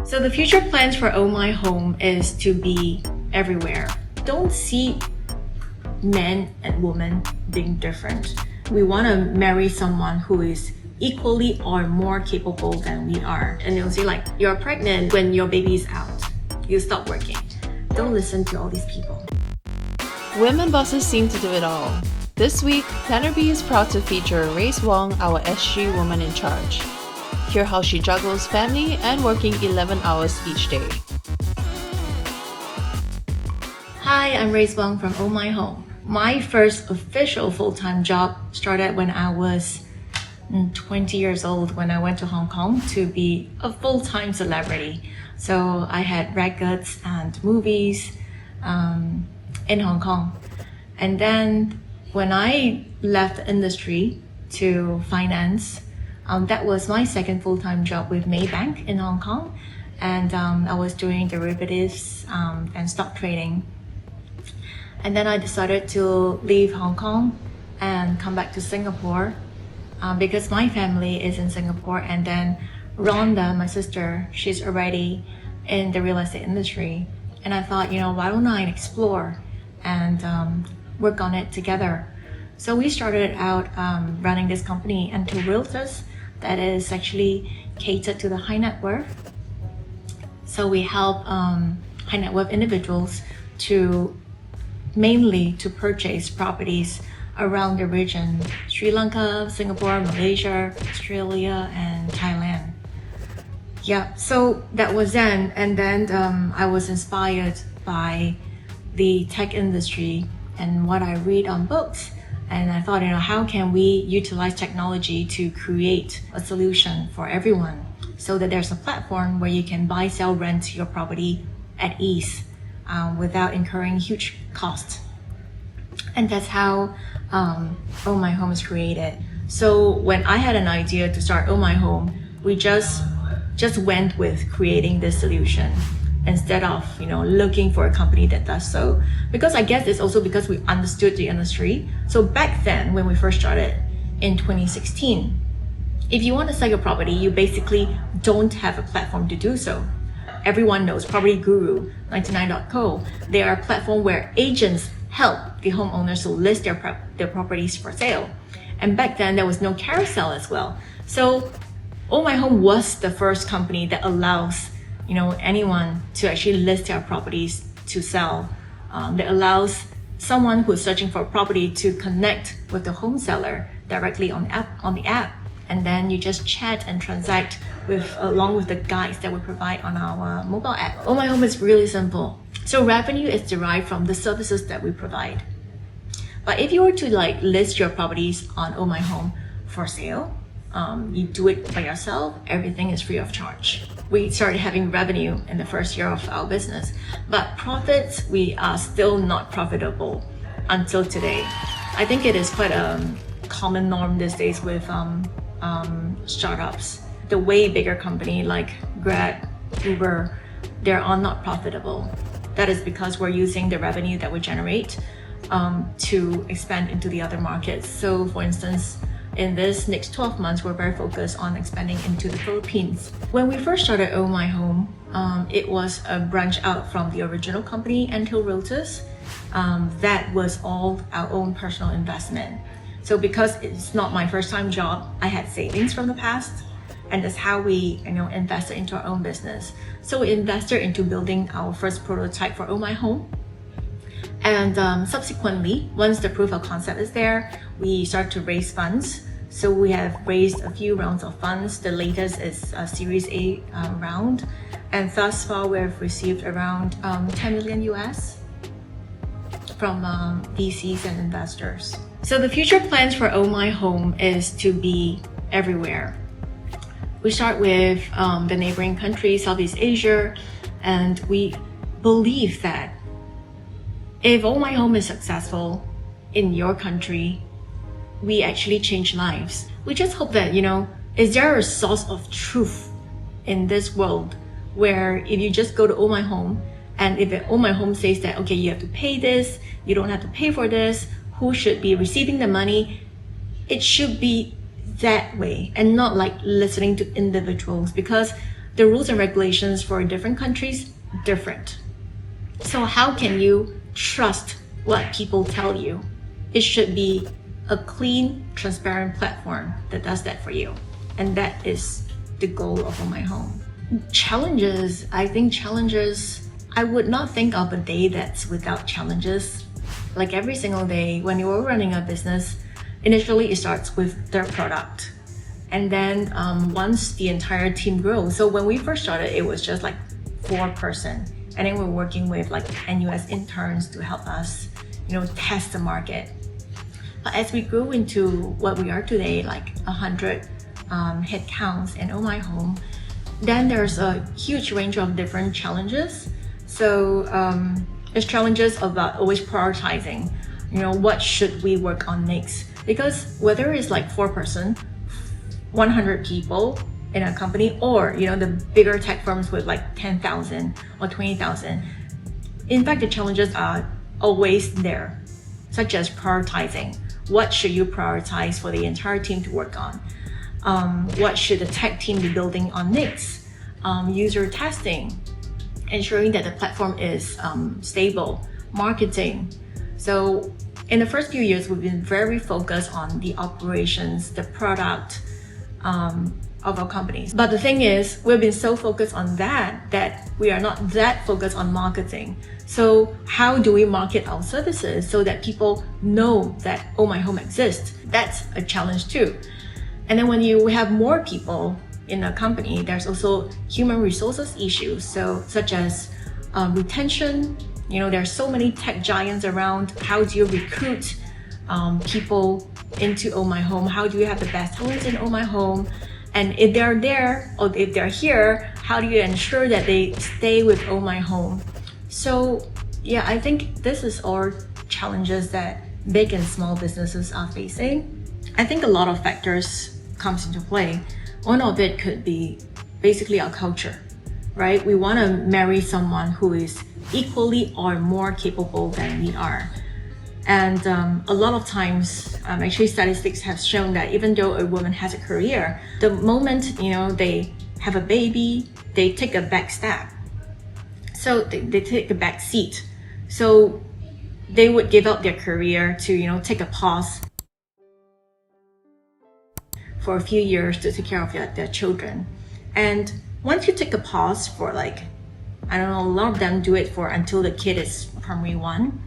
So the future plans for Oh My Home is to be everywhere. Don't see men and women being different. We want to marry someone who is equally or more capable than we are. And you'll see, like, you're pregnant when your baby is out. You stop working. Don't listen to all these people. Women bosses seem to do it all. This week, Planner B is proud to feature Race Wong, our SG woman in charge. Hear how she juggles family and working 11 hours each day. Hi, I'm Race Wong from Oh My Home. My first official full-time job started when I was 20 years old, when I went to Hong Kong to be a full-time celebrity. So I had records and movies in Hong Kong. And then when I left the industry to finance, that was my second full-time job with Maybank in Hong Kong. And I was doing derivatives and stock trading. And then I decided to leave Hong Kong and come back to Singapore because my family is in Singapore. And then Rhonda, my sister, she's already in the real estate industry. And I thought, why don't I explore and work on it together? So we started out running this company, N2 Realtors, that is actually catered to the high net worth. So we help high net worth individuals mainly to purchase properties around the region: Sri Lanka, Singapore, Malaysia, Australia, and Thailand. Yeah, so that was then. And then I was inspired by the tech industry and what I read on books. And I thought, how can we utilize technology to create a solution for everyone so that there's a platform where you can buy, sell, rent your property at ease without incurring huge costs. And that's how Oh My Home is created. So when I had an idea to start Oh My Home, we just went with creating this solution instead of looking for a company that does so. Because I guess it's also because we understood the industry. So back then, when we first started in 2016, if you want to sell your property, you basically don't have a platform to do so. Everyone knows Property Guru, 99.co. They are a platform where agents help the homeowners to list their properties for sale. And back then, there was no carousel as well. So Oh My Home was the first company that allows anyone to actually list their properties to sell. That allows someone who's searching for a property to connect with the home seller directly on the app. And then you just chat and transact along with the guides that we provide on our mobile app. Oh My Home is really simple. So revenue is derived from the services that we provide. But if you were to list your properties on Oh My Home for sale, you do it by yourself, everything is free of charge. We started having revenue in the first year of our business, but profits, we are still not profitable until today. I think it is quite a common norm these days with startups. The way bigger company like Grab, Uber, they are not profitable. That is because we're using the revenue that we generate to expand into the other markets. So for instance, in this next 12 months, we're very focused on expanding into the Philippines. When we first started Oh My Home, it was a branch out from the original company, N2 Realtors. That was all our own personal investment. So because it's not my first time job, I had savings from the past, and that's how we invested into our own business. So we invested into building our first prototype for Oh My Home. And subsequently, once the proof of concept is there, we start to raise funds. So we have raised a few rounds of funds. The latest is a Series A round. And thus far, we've received around 10 million US from VCs and investors. So the future plans for Oh My Home is to be everywhere. We start with the neighboring countries, Southeast Asia, and we believe that if Oh My Home is successful in your country, we actually change lives. We just hope that, is there a source of truth in this world where if you just go to Oh My Home, and if Oh My Home says that, okay, you have to pay this, you don't have to pay for this, who should be receiving the money? It should be that way and not listening to individuals, because the rules and regulations for different countries different. So how can you trust what people tell you? It should be a clean, transparent platform that does that for you. And that is the goal of Own My Home. Challenges, I would not think of a day that's without challenges. Like every single day, when you're running a business, initially it starts with their product. And then once the entire team grows, so when we first started, it was just like 4-person. And then we're working with like NUS interns to help us, test the market. But as we grew into what we are today, like 100 head counts in Own My Home, then there's a huge range of different challenges. So there's challenges about always prioritizing, what should we work on next? Because whether it's like 4-person, 100 people in a company, or the bigger tech firms with like 10,000 or 20,000, in fact the challenges are always there, such as prioritizing. What should you prioritize for the entire team to work on? What should the tech team be building on next? User testing, ensuring that the platform is stable, marketing. So in the first few years, we've been very focused on the operations, the product of our companies. But the thing is, we've been so focused on that we are not that focused on marketing. So how do we market our services so that people know that Own My Home exists? That's a challenge too. And then when you have more people in a company, there's also human resources issues, so such as retention. There's so many tech giants around. How do you recruit people into Own My Home? How do you have the best talents in Own My Home? And if they're there or if they're here, how do you ensure that they stay with Own My Home? So yeah, I think this is all challenges that big and small businesses are facing. I think a lot of factors comes into play. One of it could be basically our culture, right? We want to marry someone who is equally or more capable than we are. And a lot of times, actually statistics have shown that even though a woman has a career, the moment, they have a baby, they take a back step. So they take a back seat. So they would give up their career to, take a pause for a few years to take care of their children. And once you take a pause for like, I don't know, a lot of them do it for until the kid is primary 1.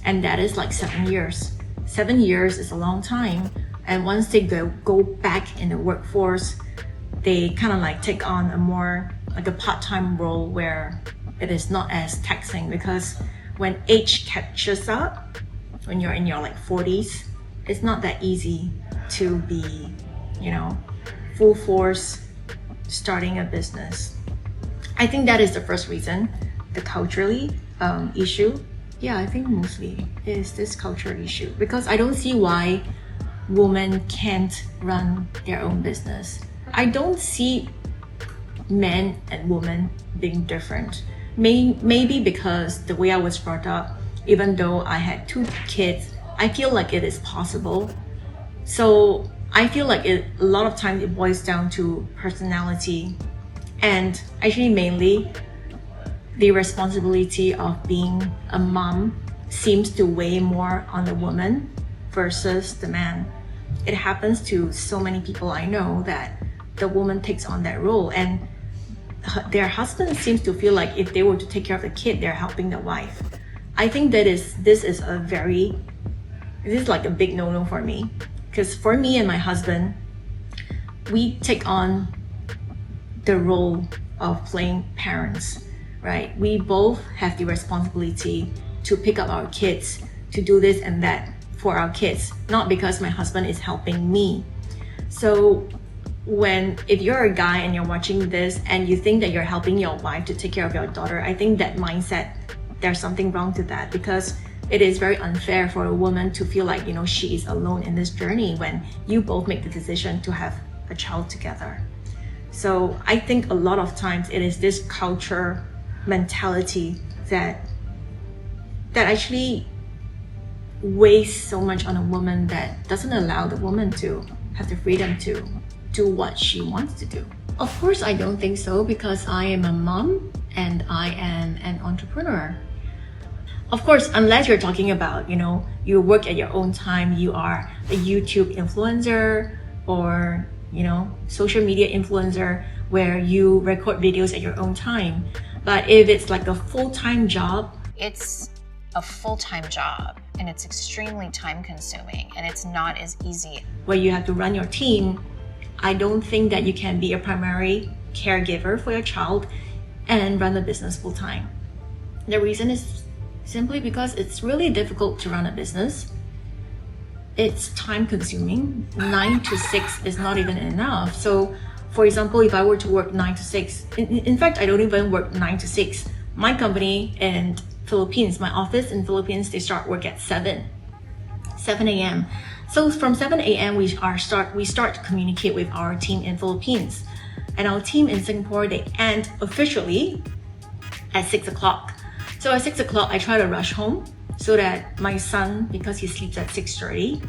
And that is like 7 years. 7 years is a long time. And once they go back in the workforce, they kind of like take on a more like a part-time role where it is not as taxing, because when age catches up, when you're in your like 40s, it's not that easy to be, full force starting a business. I think that is the first reason, the culturally issue. Yeah, I think mostly is this culture issue, because I don't see why women can't run their own business. I don't see men and women being different. Maybe because the way I was brought up, even though I had 2 kids, I feel like it is possible. So I feel like a lot of times it boils down to personality, and actually mainly the responsibility of being a mom seems to weigh more on the woman versus the man. It happens to so many people I know that the woman takes on that role, and their husband seems to feel like if they were to take care of the kid, they're helping the wife. I think this is like a big no-no for me, because for me and my husband, we take on the role of playing parents, right? We both have the responsibility to pick up our kids, to do this and that for our kids, not because my husband is helping me. So if you're a guy and you're watching this and you think that you're helping your wife to take care of your daughter, I think that mindset, there's something wrong to that, because it is very unfair for a woman to feel like, she is alone in this journey when you both make the decision to have a child together. So I think a lot of times it is this culture mentality that actually weighs so much on a woman, that doesn't allow the woman to have the freedom to do what she wants to do. Of course, I don't think so because I am a mom and I am an entrepreneur. Of course, unless you're talking about, you work at your own time, you are a YouTube influencer or, social media influencer where you record videos at your own time. But if it's like a full-time job, it's a full-time job and it's extremely time consuming and it's not as easy. where you have to run your team, I don't think that you can be a primary caregiver for your child and run a business full-time. The reason is simply because it's really difficult to run a business. It's time consuming. 9 to 6 is not even enough. So for example, if I were to work 9 to 6, in fact, I don't even work 9 to 6. My company in Philippines, my office in Philippines, they start work at 7 a.m. So from 7 a.m. we start to communicate with our team in Philippines. And our team in Singapore, they end officially at 6 o'clock. So at 6 o'clock, I try to rush home so that my son, because he sleeps at 6:30,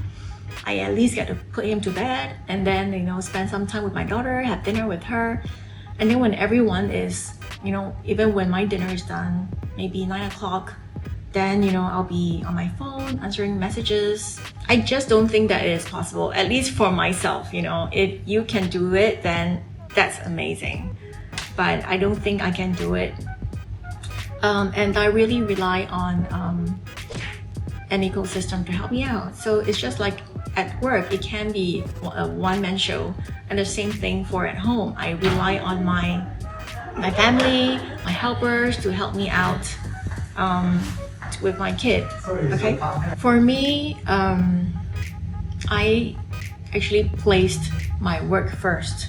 I at least get to put him to bed and then, spend some time with my daughter, have dinner with her. And then when everyone is, even when my dinner is done, maybe 9 o'clock, then, I'll be on my phone answering messages. I just don't think that it is possible, at least for myself, If you can do it, then that's amazing. But I don't think I can do it. And I really rely on an ecosystem to help me out. So it's just like at work, it can be a one-man show, and the same thing for at home. I rely on my family, my helpers to help me out with my kid. Okay, for me, I actually placed my work first,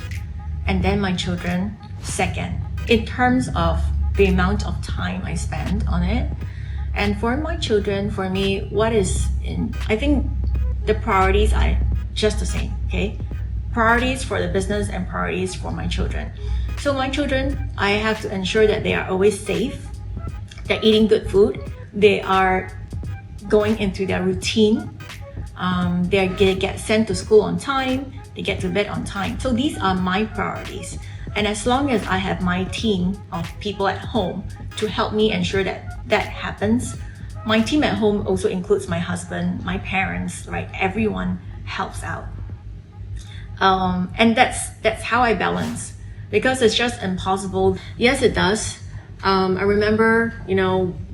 and then my children second. In terms of the amount of time I spend on it. And for my children, for me, I think the priorities are just the same, okay? Priorities for the business and priorities for my children. So my children, I have to ensure that they are always safe, they're eating good food, they are going into their routine, they get sent to school on time, they get to bed on time. So these are my priorities. And as long as I have my team of people at home to help me ensure that that happens, my team at home also includes my husband, my parents, right? Everyone helps out. And that's how I balance, because it's just impossible. Yes, it does. I remember,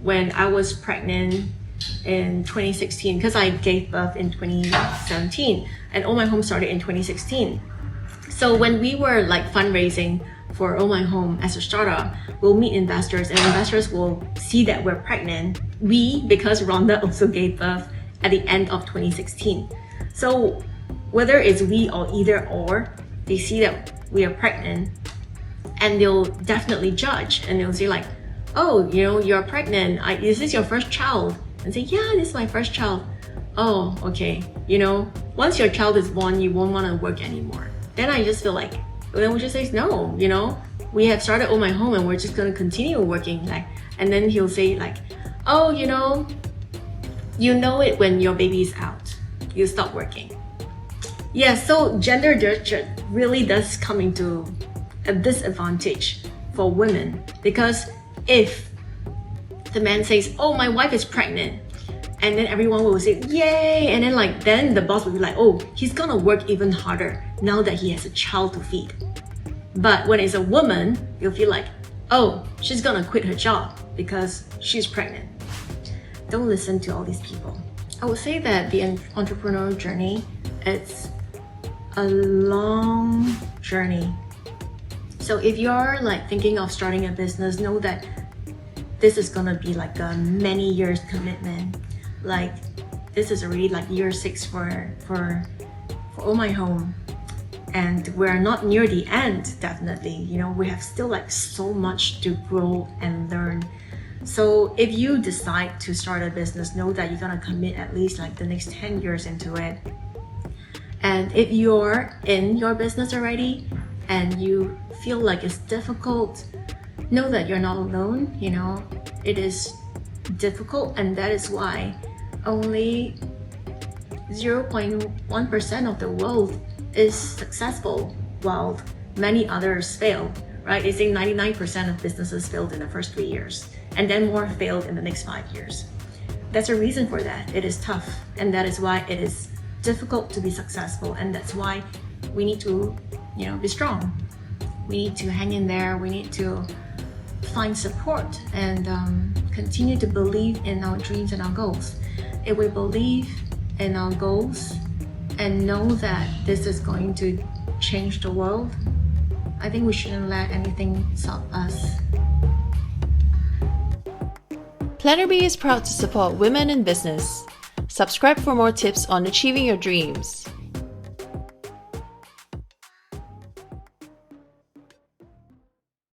when I was pregnant in 2016, because I gave birth in 2017 and Oh My Home started in 2016. So when we were fundraising for Oh My Home as a startup, we'll meet investors and investors will see that we're pregnant. Because Rhonda also gave birth at the end of 2016. So whether it's we or either or, they see that we are pregnant and they'll definitely judge and they'll say oh, you're pregnant. Is this your first child? And say, yeah, this is my first child. Oh, okay. Once your child is born, you won't want to work anymore. Then I just feel then we just say, no, we have started Oh My Home and we're just going to continue working. And then he'll say oh, you know it when your baby is out, you stop working. Yeah, so gender really does come into a disadvantage for women, because if the man says, oh, my wife is pregnant, and then everyone will say, yay, and then then the boss will be oh, he's gonna work even harder now that he has a child to feed. But when it's a woman, you'll feel oh, she's gonna quit her job because she's pregnant. Don't listen to all these people. I would say that the entrepreneurial journey, it's a long journey. So if you're thinking of starting a business, know that this is gonna be a many years commitment. This is already year 6 for Oh My Home, and we're not near the end. Definitely, we have still so much to grow and learn. So if you decide to start a business, know that you're gonna commit at least the next 10 years into it. And if you're in your business already and you feel it's difficult, know that you're not alone. It is difficult, and that is why only 0.1% of the world is successful, while many others failed, right? They say 99% of businesses failed in the first 3 years, and then more failed in the next 5 years. That's a reason for that. It is tough, and that is why it is difficult to be successful, and that's why we need to, be strong. We need to hang in there. We need to find support and continue to believe in our dreams and our goals. If we believe in our goals and know that this is going to change the world, I think we shouldn't let anything stop us. Planner B is proud to support women in business. Subscribe for more tips on achieving your dreams.